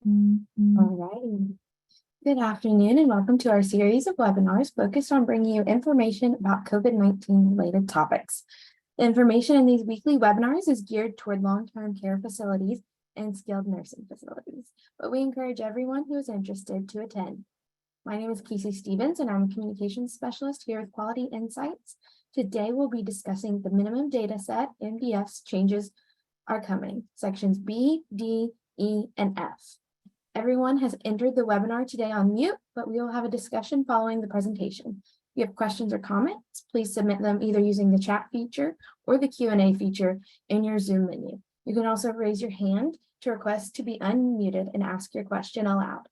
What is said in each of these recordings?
All righty. Good afternoon and welcome to our series of webinars focused on bringing you information about COVID-19 related topics. The information in these weekly webinars is geared toward long-term care facilities and skilled nursing facilities, but we encourage everyone who is interested to attend. My name is Casey Stevens and I'm a communications specialist here with Quality Insights. Today we'll be discussing the minimum data set MDS changes are coming, sections B, D, E, and F. Everyone has entered the webinar today on mute, but we will have a discussion following the presentation. If you have questions or comments, please submit them either using the chat feature or the Q&A feature in your Zoom menu. You can also raise your hand to request to be unmuted and ask your question aloud.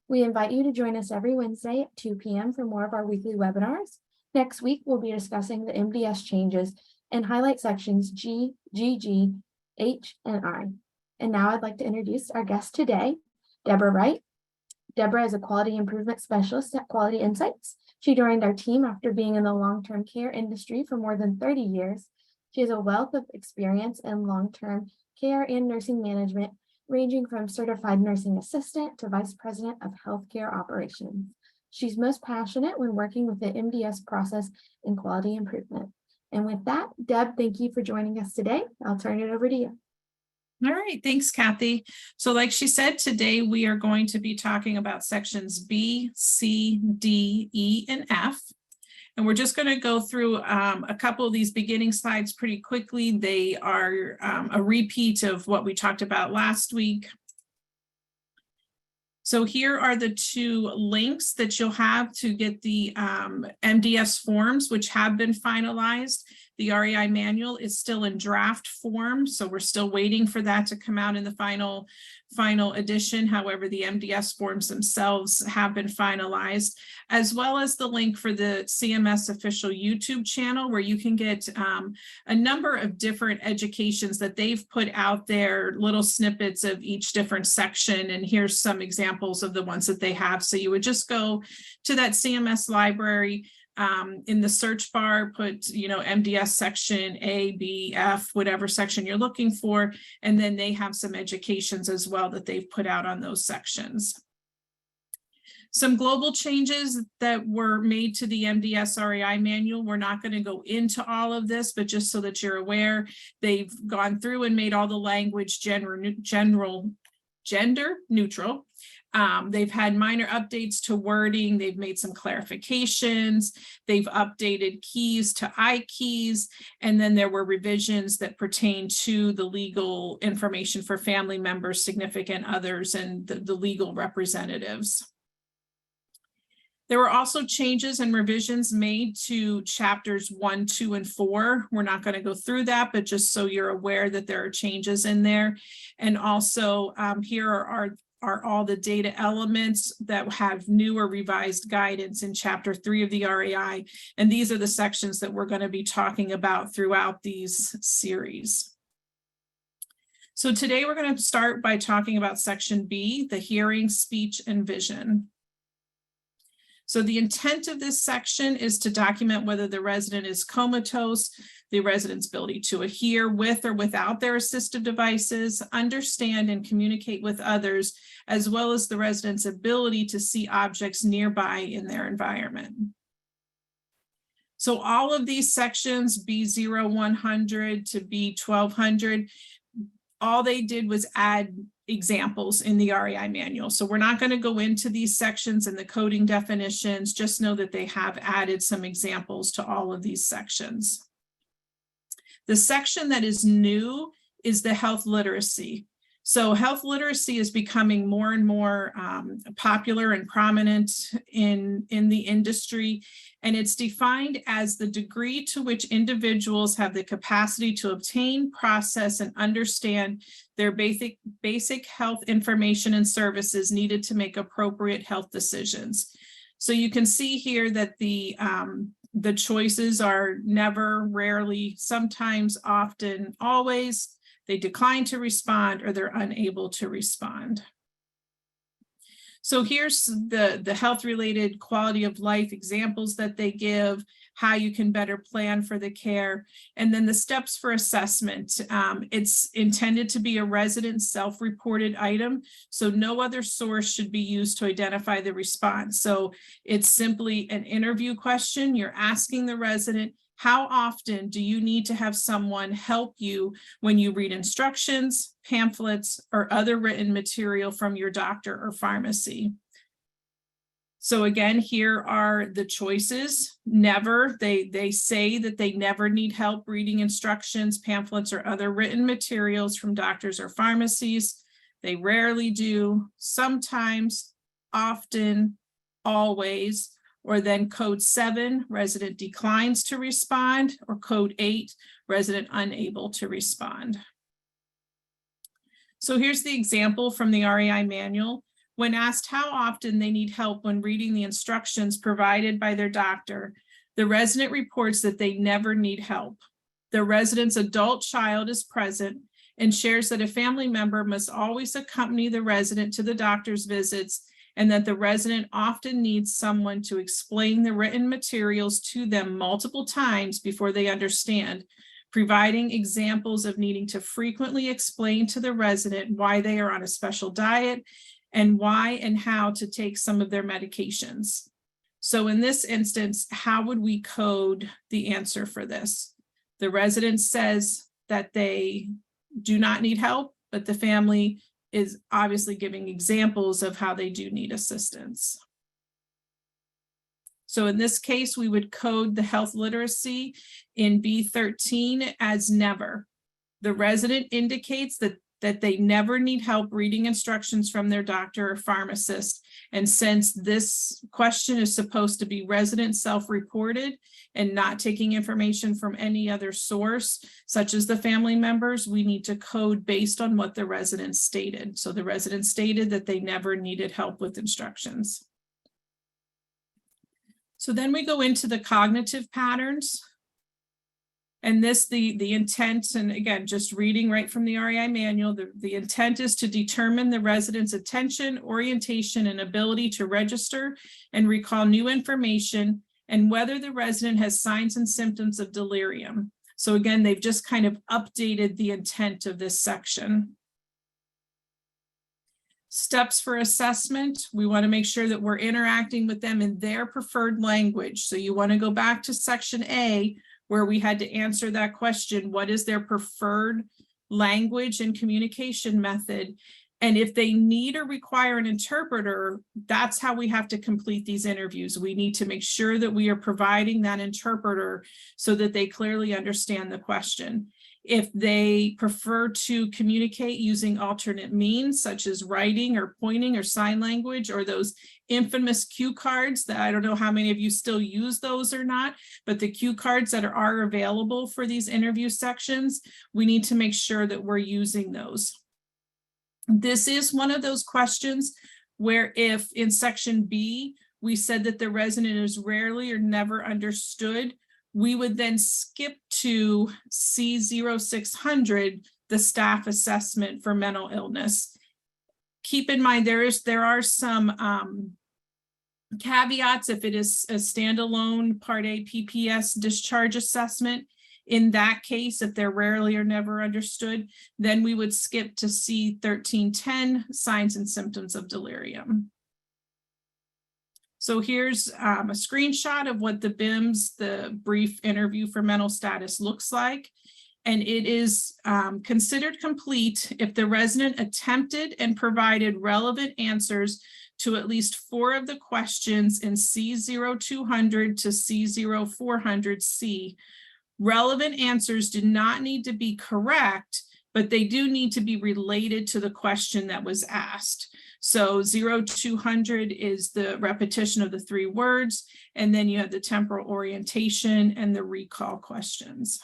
We invite you to join us every Wednesday at 2 p.m. for more of our weekly webinars. Next week, we'll be discussing the MDS changes and highlight sections G, GG, H, and I. And now I'd like to introduce our guest today, Deborah Wright. Deborah is a quality improvement specialist at Quality Insights. She joined our team after being in the long-term care industry for more than 30 years. She has a wealth of experience in long-term care and nursing management, ranging from certified nursing assistant to vice president of healthcare operations. She's most passionate when working with the MDS process in quality improvement. And with that, Deb, thank you for joining us today. I'll turn it over to you. All right, thanks, Kathy. So like she said, today we are going to be talking about sections B, C, D, E, and F. And we're just going to go through a couple of these beginning slides pretty quickly. They are a repeat of what we talked about last week. So here are the two links that you'll have to get the MDS forms, which have been finalized. The REI manual is still in draft form, so we're still waiting for that to come out in the final edition. However, the MDS forms themselves have been finalized, as well as the link for the CMS official YouTube channel, where you can get a number of different educations that they've put out there, little snippets of each different section. And here's some examples of the ones that they have. So you would just go to that CMS library, in the search bar, put, MDS section A, B, F, whatever section you're looking for. And then they have some educations as well that they've put out on those sections. Some global changes that were made to the MDS REI manual. We're not going to go into all of this, but just so that you're aware, they've gone through and made all the language gender neutral. They've had minor updates to wording. They've made some clarifications. They've updated keys to I keys. And then there were revisions that pertain to the legal information for family members, significant others, and the legal representatives. There were also changes and revisions made to chapters 1, 2, and 4. We're not going to go through that, but just so you're aware that there are changes in there. And also here are all the data elements that have new or revised guidance in chapter 3 of the REI. And these are the sections that we're going to be talking about throughout these series. So today we're going to start by talking about section B, the hearing, speech, and vision. So the intent of this section is to document whether the resident is comatose, the resident's ability to hear with or without their assistive devices, understand and communicate with others, as well as the resident's ability to see objects nearby in their environment. So all of these sections, B0100 to B1200, all they did was add examples in the REI manual. So we're not going to go into these sections and the coding definitions, just know that they have added some examples to all of these sections. The section that is new is the health literacy. So health literacy is becoming more and more popular and prominent in the industry, and it's defined as the degree to which individuals have the capacity to obtain, process, and understand their basic health information and services needed to make appropriate health decisions. So you can see here that the choices are never, rarely, sometimes, often, always. They decline to respond or they're unable to respond. So here's the health-related quality of life examples that they give, how you can better plan for the care, and then the steps for assessment. It's intended to be a resident self-reported item, so no other source should be used to identify the response. So it's simply an interview question. You're asking the resident, how often do you need to have someone help you when you read instructions, pamphlets, or other written material from your doctor or pharmacy? So again, here are the choices. Never, they say that they never need help reading instructions, pamphlets, or other written materials from doctors or pharmacies. They rarely do, sometimes, often, always. Or then code 7, resident declines to respond, or code 8, resident unable to respond. So here's the example from the REI manual. When asked how often they need help when reading the instructions provided by their doctor, the resident reports that they never need help. The resident's adult child is present and shares that a family member must always accompany the resident to the doctor's visits, and that the resident often needs someone to explain the written materials to them multiple times before they understand, providing examples of needing to frequently explain to the resident why they are on a special diet and why and how to take some of their medications. So in this instance, how would we code the answer for this? The resident says that they do not need help, but the family is obviously giving examples of how they do need assistance. So in this case, we would code the health literacy in B13 as never. The resident indicates that they never need help reading instructions from their doctor or pharmacist. And since this question is supposed to be resident self-reported and not taking information from any other source, such as the family members, we need to code based on what the resident stated. So the resident stated that they never needed help with instructions. So then we go into the cognitive patterns. And this, the intent, and again, just reading right from the REI manual, the intent is to determine the resident's attention, orientation, and ability to register and recall new information, and whether the resident has signs and symptoms of delirium. So again, they've just kind of updated the intent of this section. Steps for assessment, we want to make sure that we're interacting with them in their preferred language. So you want to go back to section A, where we had to answer that question, what is their preferred language and communication method? And if they need or require an interpreter, that's how we have to complete these interviews. We need to make sure that we are providing that interpreter so that they clearly understand the question. If they prefer to communicate using alternate means, such as writing or pointing or sign language, or those infamous cue cards that I don't know how many of you still use those or not, but the cue cards that are available for these interview sections, we need to make sure that we're using those. This is one of those questions where if in section B, we said that the resident is rarely or never understood, we would then skip to C0600, the staff assessment for mental illness. Keep in mind, there are some caveats if it is a standalone Part A PPS discharge assessment. In that case, if they're rarely or never understood, then we would skip to C1310, signs and symptoms of delirium. So here's a screenshot of what the BIMS, the brief interview for mental status, looks like. And it is considered complete if the resident attempted and provided relevant answers to at least 4 of the questions in C0200 to C0400C. Relevant answers do not need to be correct, but they do need to be related to the question that was asked. So 0200 is the repetition of the 3 words, and then you have the temporal orientation and the recall questions.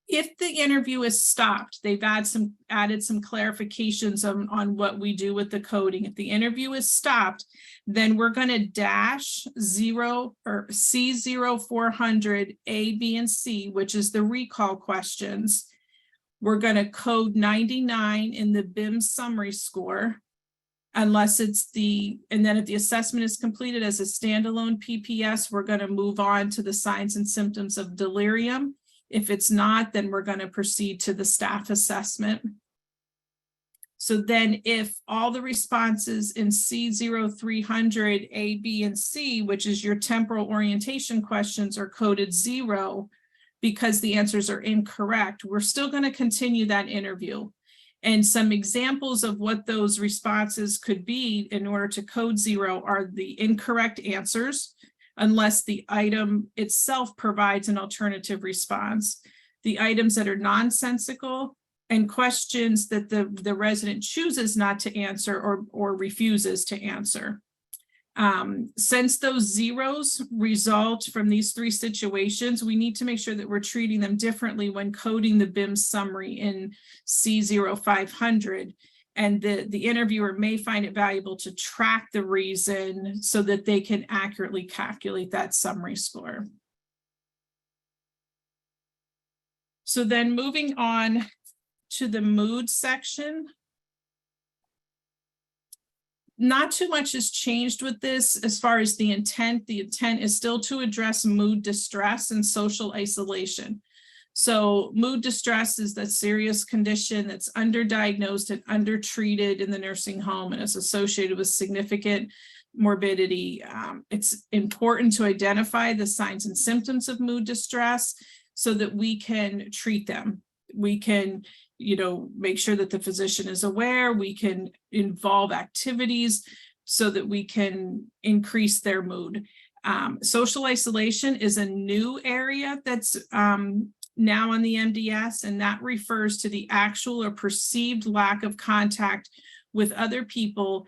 If the interview is stopped, they've added some clarifications on what we do with the coding. If the interview is stopped, then we're going to dash 0 or C0400 A, B, and C, which is the recall questions. we're going to code 99 in the BIM summary score, unless it's and then if the assessment is completed as a standalone PPS, we're going to move on to the signs and symptoms of delirium. If it's not, then we're going to proceed to the staff assessment. So then if all the responses in C0300 A, B, and C, which is your temporal orientation questions, are coded 0 because the answers are incorrect, we're still going to continue that interview. And some examples of what those responses could be in order to code 0 are the incorrect answers, unless the item itself provides an alternative response, the items that are nonsensical, and questions that the resident chooses not to answer or refuses to answer. Since those zeros result from these 3 situations, we need to make sure that we're treating them differently when coding the BIM summary in C0500. And the interviewer may find it valuable to track the reason so that they can accurately calculate that summary score. So then moving on to the mood section. Not too much has changed with this as far as the intent. The intent is still to address mood distress and social isolation. So mood distress is that serious condition that's underdiagnosed and undertreated in the nursing home and is associated with significant morbidity. It's important to identify the signs and symptoms of mood distress so that we can treat them. We can make sure that the physician is aware. We can involve activities so that we can increase their mood. Social isolation is a new area that's now on the MDS, and that refers to the actual or perceived lack of contact with other people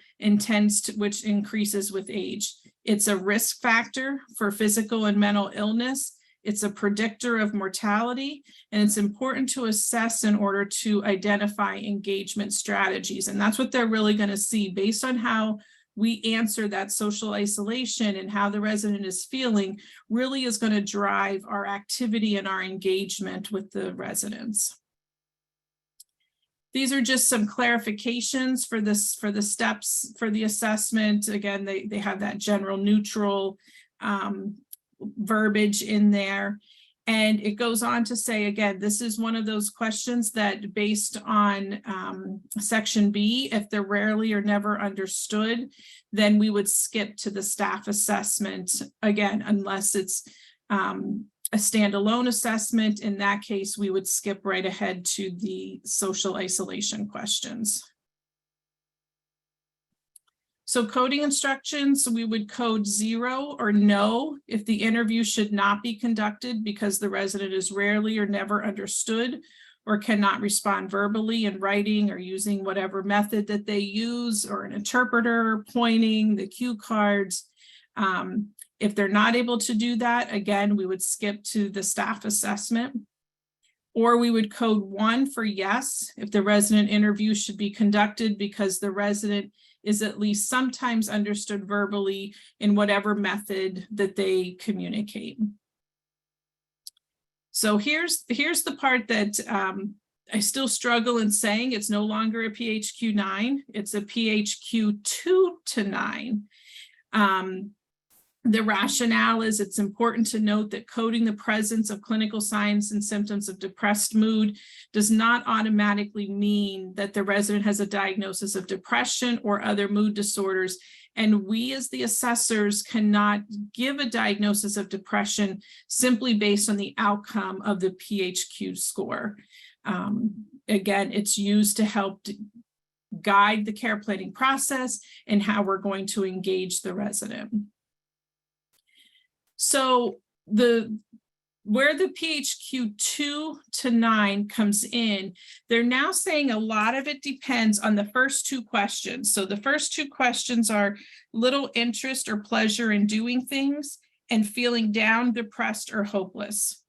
which increases with age. It's a risk factor for physical and mental illness. It's a predictor of mortality, and it's important to assess in order to identify engagement strategies. And that's what they're really going to see based on how we answer that social isolation and how the resident is feeling really is going to drive our activity and our engagement with the residents. These are just some clarifications for the steps for the assessment. Again, they have that general neutral verbiage in there. And it goes on to say, again, this is one of those questions that based on section B, if they're rarely or never understood, then we would skip to the staff assessment again, unless it's a standalone assessment. In that case, we would skip right ahead to the social isolation questions. So coding instructions, we would code 0 or no if the interview should not be conducted because the resident is rarely or never understood or cannot respond verbally in writing or using whatever method that they use, or an interpreter, pointing, the cue cards. If they're not able to do that, again, we would skip to the staff assessment. Or we would code 1 for yes if the resident interview should be conducted because the resident is at least sometimes understood verbally in whatever method that they communicate. So here's the part that I still struggle in saying. It's no longer a PHQ-9, it's a PHQ-2 to 9. The rationale is it's important to note that coding the presence of clinical signs and symptoms of depressed mood does not automatically mean that the resident has a diagnosis of depression or other mood disorders. And we as the assessors cannot give a diagnosis of depression simply based on the outcome of the PHQ score. Again, it's used to help guide the care planning process and how we're going to engage the resident. So where the PHQ-2 to 9 comes in, they're now saying a lot of it depends on the first 2 questions. So the first 2 questions are little interest or pleasure in doing things and feeling down, depressed, or hopeless.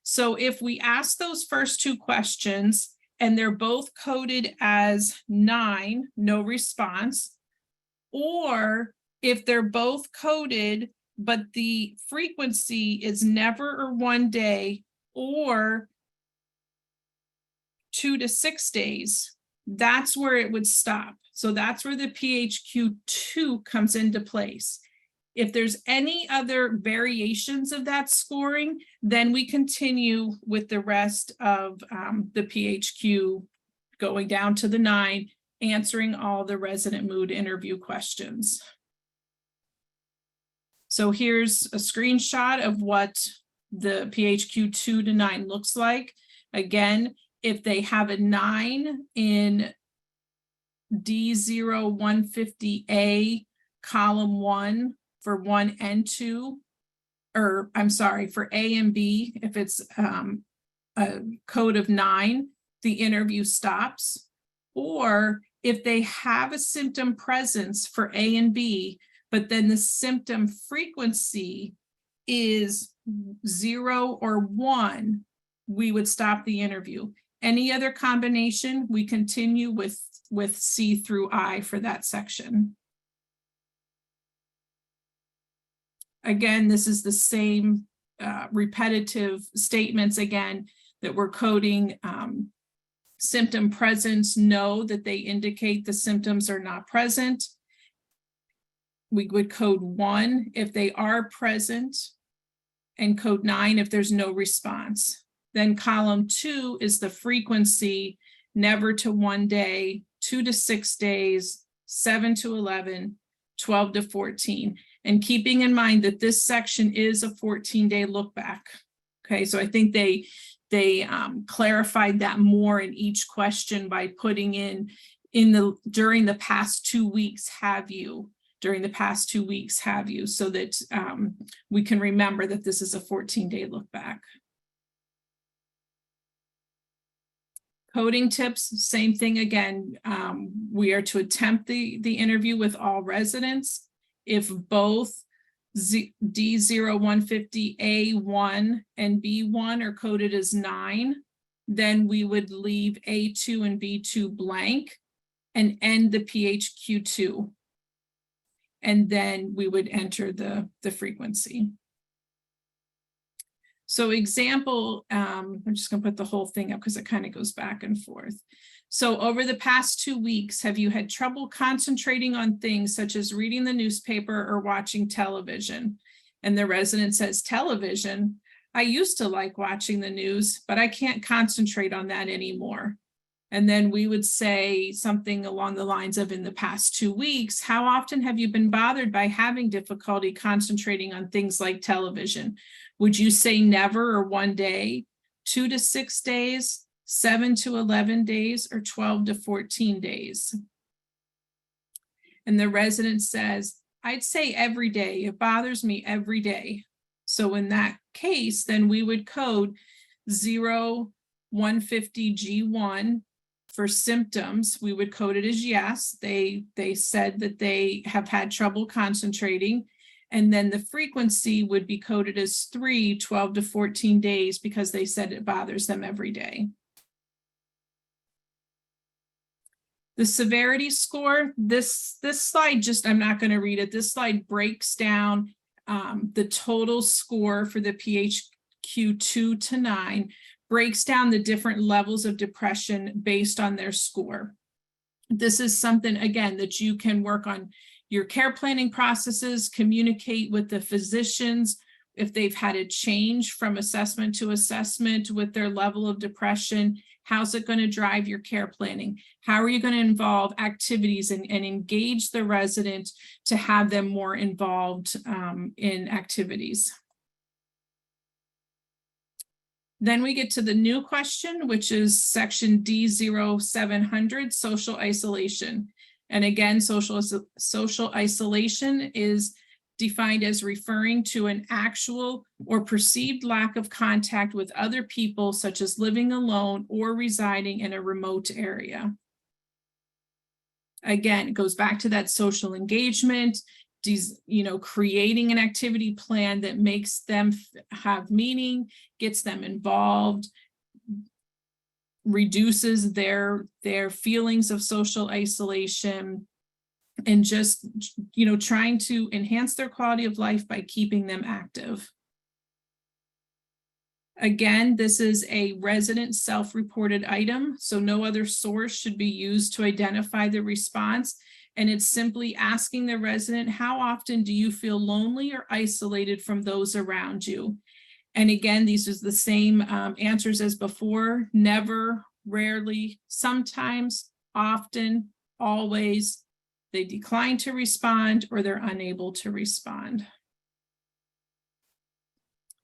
So if we ask those first 2 questions and they're both coded as 9, no response, or if they're both coded but the frequency is never or one day or 2 to 6 days, that's where it would stop. So that's where the PHQ-2 comes into place. If there's any other variations of that scoring, then we continue with the rest of the PHQ going down to the 9, answering all the resident mood interview questions. So here's a screenshot of what the PHQ-2 to 9 looks like. Again, if they have a 9 in D0150A column 1 for 1 and 2, or I'm sorry, for A and B, if it's a code of 9, the interview stops. Or if they have a symptom presence for A and B, but then the symptom frequency is 0 or 1, we would stop the interview. Any other combination, we continue with C through I for that section. Again, this is the same repetitive statements again that we're coding. Symptom presence, no, that they indicate the symptoms are not present. We would code 1 if they are present, and code 9 if there's no response. Then column 2 is the frequency, never to 1 day, 2 to 6 days, 7 to 11, 12 to 14. And keeping in mind that this section is a 14-day look back. Okay, so I think they clarified that more in each question by putting in the during the past 2 weeks have you, during the past 2 weeks have you, so that we can remember that this is a 14-day look back. Coding tips, same thing again. We are to attempt the interview with all residents. If both D0150A1 and B1 are coded as 9, then we would leave A2 and B2 blank and end the PHQ-2. And then we would enter the frequency. So example, I'm just going to put the whole thing up because it kind of goes back and forth. So over the past 2 weeks, have you had trouble concentrating on things such as reading the newspaper or watching television? And the resident says, television? I used to like watching the news, but I can't concentrate on that anymore. And then we would say something along the lines of, in the past 2 weeks, how often have you been bothered by having difficulty concentrating on things like television? Would you say never or 1 day, 2 to 6 days, 7 to 11 days, or 12 to 14 days? And the resident says, I'd say every day. It bothers me every day. So in that case, then we would code 0150G1 for symptoms. We would code it as yes. They said that they have had trouble concentrating. And then the frequency would be coded as 12 to 14 days because they said it bothers them every day. The severity score, this slide, I'm not going to read it. This slide breaks down the total score for the PHQ-2 to 9, breaks down the different levels of depression based on their score. This is something, again, that you can work on your care planning processes, communicate with the physicians if they've had a change from assessment to assessment with their level of depression. How's it going to drive your care planning? How are you going to involve activities and engage the resident to have them more involved in activities? Then we get to the new question, which is section D0700, social isolation. And again, social isolation is defined as referring to an actual or perceived lack of contact with other people, such as living alone or residing in a remote area. Again, it goes back to that social engagement, creating an activity plan that makes them have meaning, gets them involved, reduces their feelings of social isolation, and just, trying to enhance their quality of life by keeping them active. Again, this is a resident self-reported item, so no other source should be used to identify the response. And it's simply asking the resident, how often do you feel lonely or isolated from those around you? And again, these are the same answers as before: never, rarely, sometimes, often, always. They decline to respond or they're unable to respond.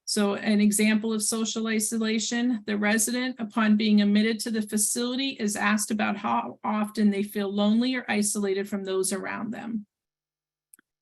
So an example of social isolation: the resident, upon being admitted to the facility, is asked about how often they feel lonely or isolated from those around them.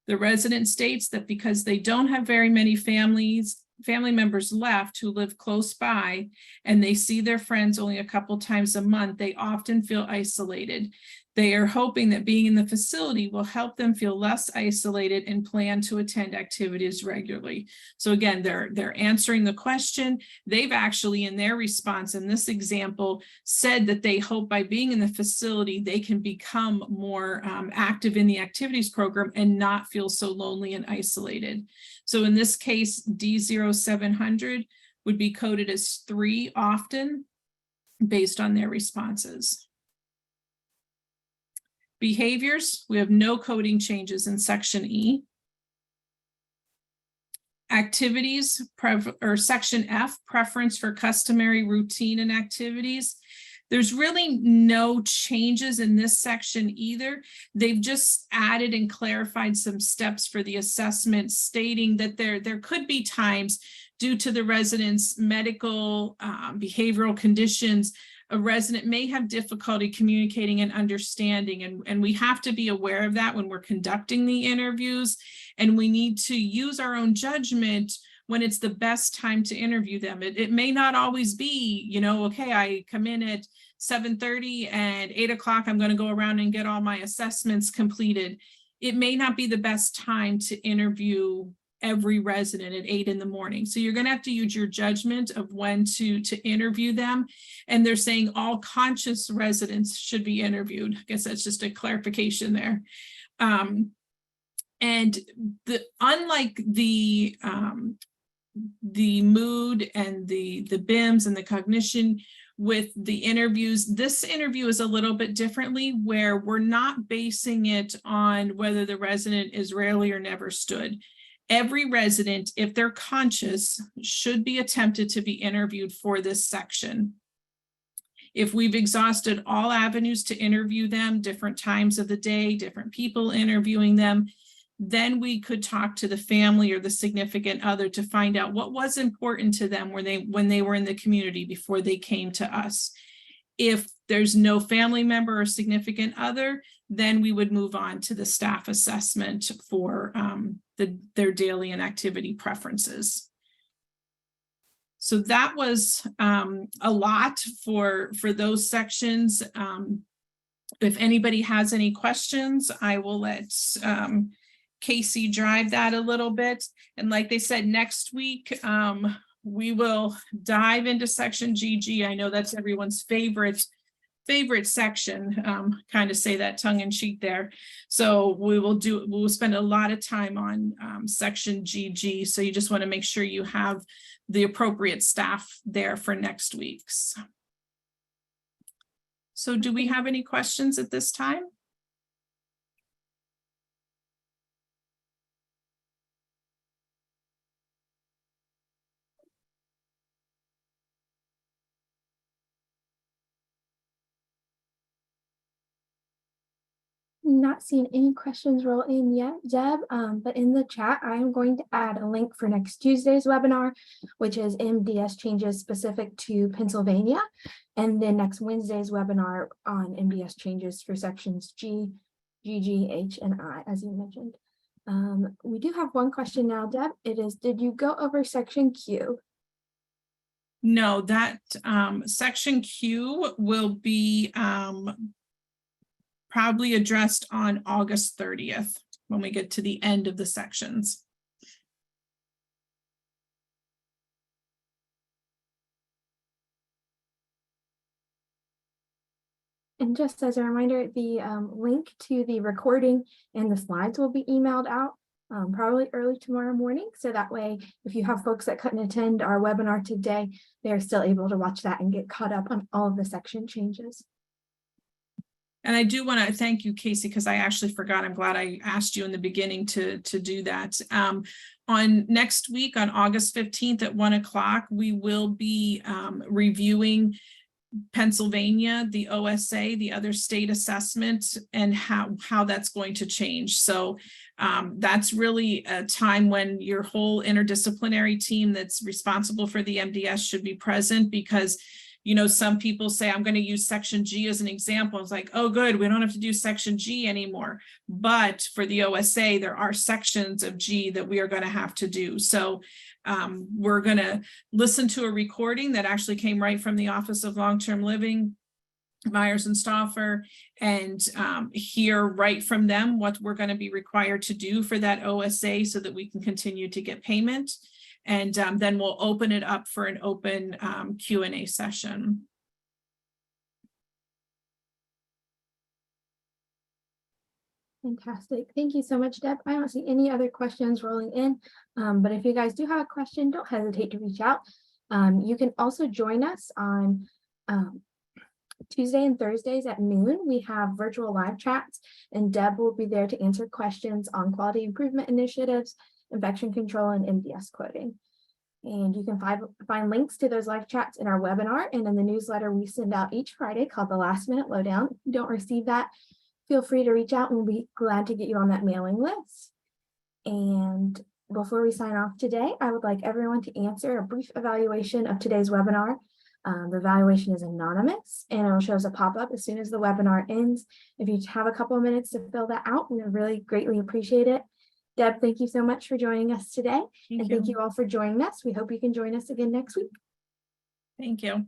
The resident states that because they don't have very many family members left who live close by, and they see their friends only a couple times a month, they often feel isolated. They are hoping that being in the facility will help them feel less isolated and plan to attend activities regularly. So again, they're answering the question. They've actually, in their response in this example, said that they hope by being in the facility, they can become more active in the activities program and not feel so lonely and isolated. So in this case, D0700 would be coded as 3 often based on their responses. Behaviors, we have no coding changes in section E. Activities, or section F, preference for customary, routine, and activities. There's really no changes in this section either. They've just added and clarified some steps for the assessment, stating that there could be times due to the resident's medical, behavioral conditions, a resident may have difficulty communicating and understanding, and we have to be aware of that when we're conducting the interviews, and we need to use our own judgment when it's the best time to interview them. It may not always be, you know, okay, I come in at 7:30 and 8 o'clock, I'm going to go around and get all my assessments completed. It may not be the best time to interview every resident at 8 in the morning. So you're going to have to use your judgment of when to interview them. And they're saying all conscious residents should be interviewed. I guess that's just a clarification there. And unlike the mood and the BIMS and the cognition with the interviews, this interview is a little bit differently, where we're not basing it on whether the resident is rarely or never stood. Every resident, if they're conscious, should be attempted to be interviewed for this section. If we've exhausted all avenues to interview them, different times of the day, different people interviewing them, then we could talk to the family or the significant other to find out what was important to them when they were in the community before they came to us. If there's no family member or significant other, then we would move on to the staff assessment for their daily and activity preferences. So that was a lot for those sections. If anybody has any questions, I will let Casey drive that a little bit. And like they said, next week, we will dive into section GG. I know that's everyone's favorite section, kind of say that tongue in cheek there. So we'll spend a lot of time on section GG. So you just want to make sure you have the appropriate staff there for next week's. So do we have any questions at this time? Not seeing any questions roll in yet, Deb, but in the chat, I am going to add a link for next Tuesday's webinar, which is MDS changes specific to Pennsylvania, and then next Wednesday's webinar on MDS changes for sections G, GG, H, and I, as you mentioned. We do have one question now, Deb. It is, did you go over section Q? No, that section Q will be probably addressed on August 30th when we get to the end of the sections. And just as a reminder, the link to the recording and the slides will be emailed out probably early tomorrow morning. So that way, if you have folks that couldn't attend our webinar today, they're still able to watch that and get caught up on all of the section changes. And I do want to thank you, Casey, because I actually forgot. I'm glad I asked you in the beginning to do that. On next week, on August 15th at 1 o'clock, we will be reviewing Pennsylvania, the OSA, the other state assessment, and how that's going to change. So that's really a time when your whole interdisciplinary team that's responsible for the MDS should be present, because you know, some people say, I'm going to use section G as an example. It's like, oh, good, we don't have to do section G anymore. But for the OSA, there are sections of G that we are going to have to do. So we're going to listen to a recording that actually came right from the Office of Long-Term Living, Myers and Stauffer, and hear right from them what we're going to be required to do for that OSA so that we can continue to get payment. And then we'll open it up for an open Q&A session. Fantastic. Thank you so much, Deb. I don't see any other questions rolling in, but if you guys do have a question, don't hesitate to reach out. You can also join us on Tuesday and Thursdays at noon. We have virtual live chats, and Deb will be there to answer questions on quality improvement initiatives, infection control, and MDS quoting. And you can find links to those live chats in our webinar and in the newsletter we send out each Friday called the Last Minute Lowdown. If you don't receive that, feel free to reach out and we'll be glad to get you on that mailing list. And before we sign off today, I would like everyone to answer a brief evaluation of today's webinar. The evaluation is anonymous and it'll show us a pop-up as soon as the webinar ends. If you have a couple of minutes to fill that out, we would really greatly appreciate it. Deb, thank you so much for joining us today. Thank you all for joining us. We hope you can join us again next week. Thank you.